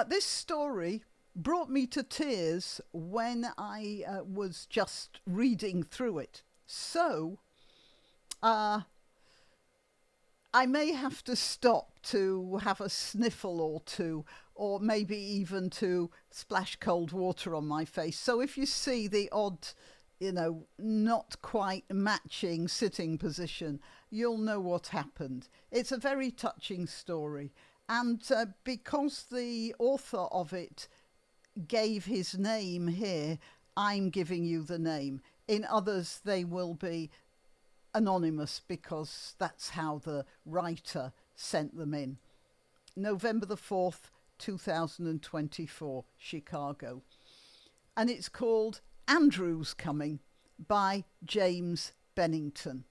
This story brought me to tears when I was just reading through it. So I may have to stop to have a sniffle or two, or maybe even to splash cold water on my face. So if you see the odd, not quite matching sitting position, you'll know what happened. It's a very touching story. And because the author of it gave his name here, I'm giving you the name. In others, they will be anonymous because that's how the writer sent them in. November the 4th, 2024, Chicago. And it's called Andrew's Coming by James Bennington.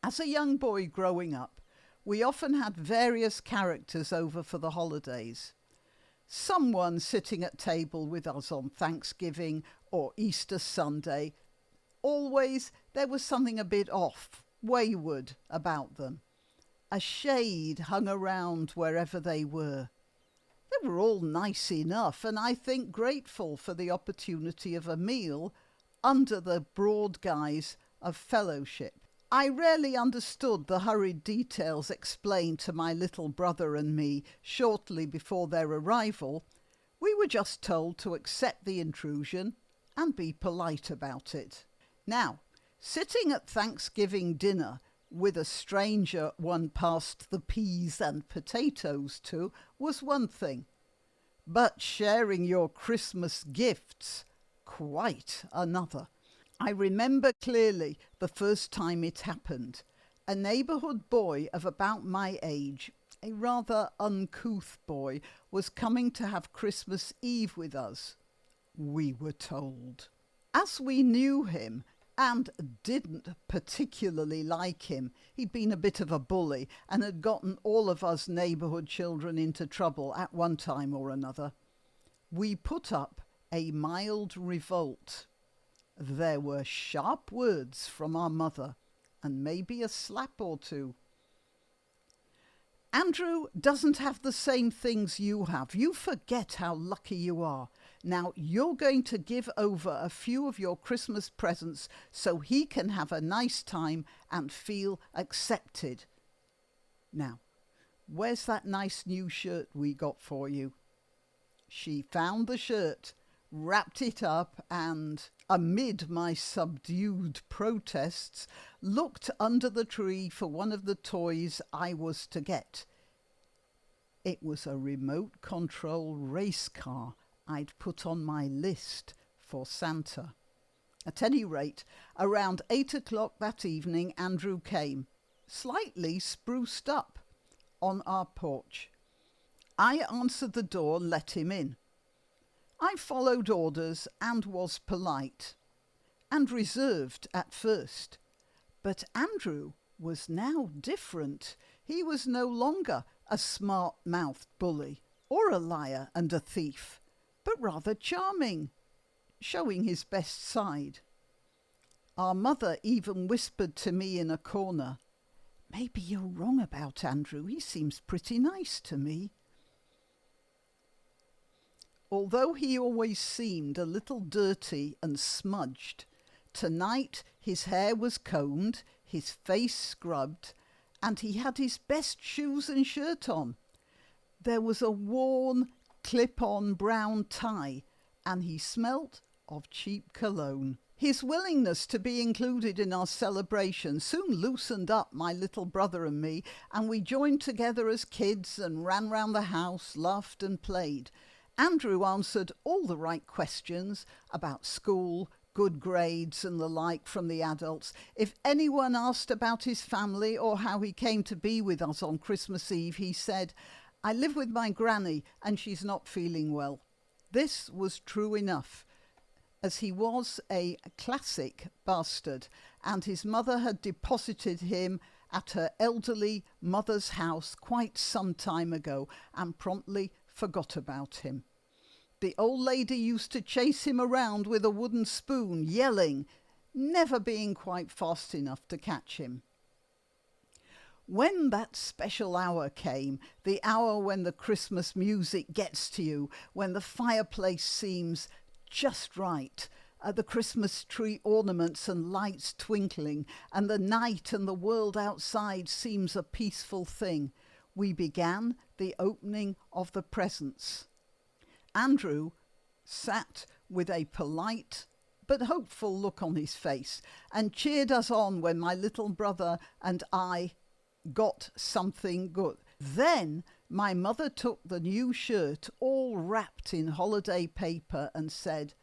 As a young boy growing up, we often had various characters over for the holidays. Someone sitting at table with us on Thanksgiving or Easter Sunday. Always there was something a bit off, wayward about them. A shade hung around wherever they were. They were all nice enough, and I think grateful for the opportunity of a meal under the broad guise of fellowship. I rarely understood the hurried details explained to my little brother and me shortly before their arrival. We were just told to accept the intrusion and be polite about it. Now, sitting at Thanksgiving dinner with a stranger one passed the peas and potatoes to was one thing, but sharing your Christmas gifts, quite another. I remember clearly the first time it happened. A neighbourhood boy of about my age, a rather uncouth boy, was coming to have Christmas Eve with us, we were told. As we knew him, and didn't particularly like him, he'd been a bit of a bully and had gotten all of us neighbourhood children into trouble at one time or another. We put up a mild revolt. There were sharp words from our mother and maybe a slap or two. Andrew doesn't have the same things you have. You forget how lucky you are. Now you're going to give over a few of your Christmas presents so he can have a nice time and feel accepted. Now, where's that nice new shirt we got for you? She found the shirt, wrapped it up and, amid my subdued protests, looked under the tree for one of the toys I was to get. It was a remote control race car I'd put on my list for Santa. At any rate, around 8 o'clock that evening, Andrew came, slightly spruced up, on our porch. I answered the door and let him in. I followed orders and was polite, and reserved at first. But Andrew was now different. He was no longer a smart-mouthed bully or a liar and a thief, but rather charming, showing his best side. Our mother even whispered to me in a corner, "Maybe you're wrong about Andrew. He seems pretty nice to me." Although he always seemed a little dirty and smudged, tonight his hair was combed, his face scrubbed, and he had his best shoes and shirt on. There was a worn, clip-on brown tie, and he smelt of cheap cologne. His willingness to be included in our celebration soon loosened up my little brother and me, and we joined together as kids and ran round the house, laughed and played. Andrew answered all the right questions about school, good grades and the like from the adults. If anyone asked about his family or how he came to be with us on Christmas Eve, he said, "I live with my granny and she's not feeling well." This was true enough, as he was a classic bastard and his mother had deposited him at her elderly mother's house quite some time ago and promptly forgot about him. The old lady used to chase him around with a wooden spoon, yelling, never being quite fast enough to catch him. When that special hour came, the hour when the Christmas music gets to you, when the fireplace seems just right, the Christmas tree ornaments and lights twinkling, and the night and the world outside seems a peaceful thing, we began the opening of the presents. Andrew sat with a polite but hopeful look on his face and cheered us on when my little brother and I got something good. Then my mother took the new shirt all wrapped in holiday paper and said,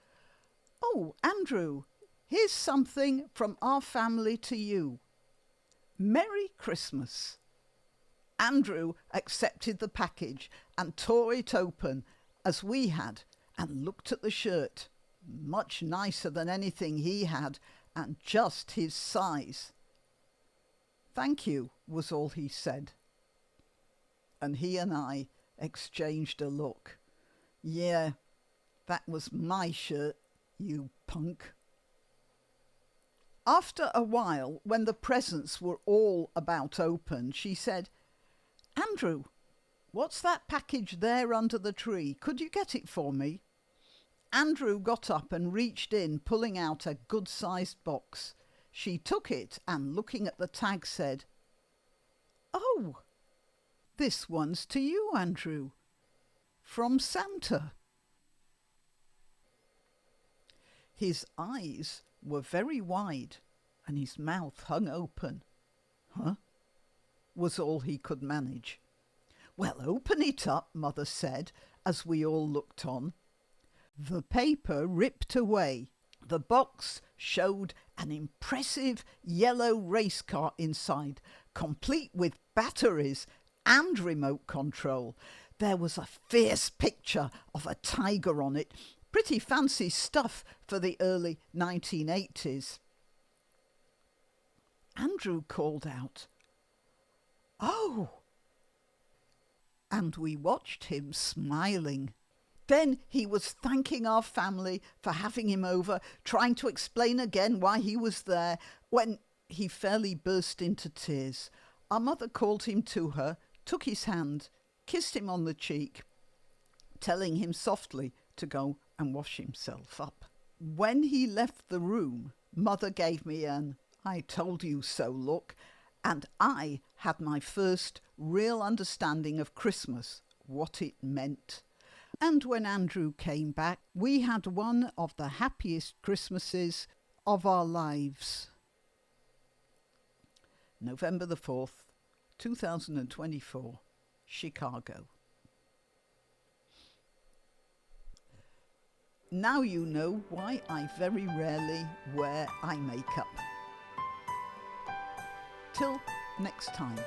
"Oh, Andrew, here's something from our family to you. Merry Christmas." Andrew accepted the package and tore it open as we had and looked at the shirt. Much nicer than anything he had and just his size. "Thank you," was all he said. And he and I exchanged a look. "Yeah, that was my shirt, you punk." After a while, when the presents were all about open, she said, "Andrew, what's that package there under the tree? Could you get it for me?" Andrew got up and reached in, pulling out a good-sized box. She took it and, looking at the tag, said, "Oh, this one's to you, Andrew, from Santa." His eyes were very wide and his mouth hung open. "Huh?" was all he could manage. "Well, open it up," Mother said, as we all looked on. The paper ripped away. The box showed an impressive yellow race car inside, complete with batteries and remote control. There was a fierce picture of a tiger on it. Pretty fancy stuff for the early 1980s. Andrew called out, "Oh!" and we watched him smiling. Then he was thanking our family for having him over, trying to explain again why he was there, when he fairly burst into tears. Our mother called him to her, took his hand, kissed him on the cheek, telling him softly to go and wash himself up. When he left the room, Mother gave me an "I told you so" look, and I had my first real understanding of Christmas, what it meant. And when Andrew came back, we had one of the happiest Christmases of our lives. November the 4th, 2024, Chicago. Now you know why I very rarely wear eye makeup. Till next time.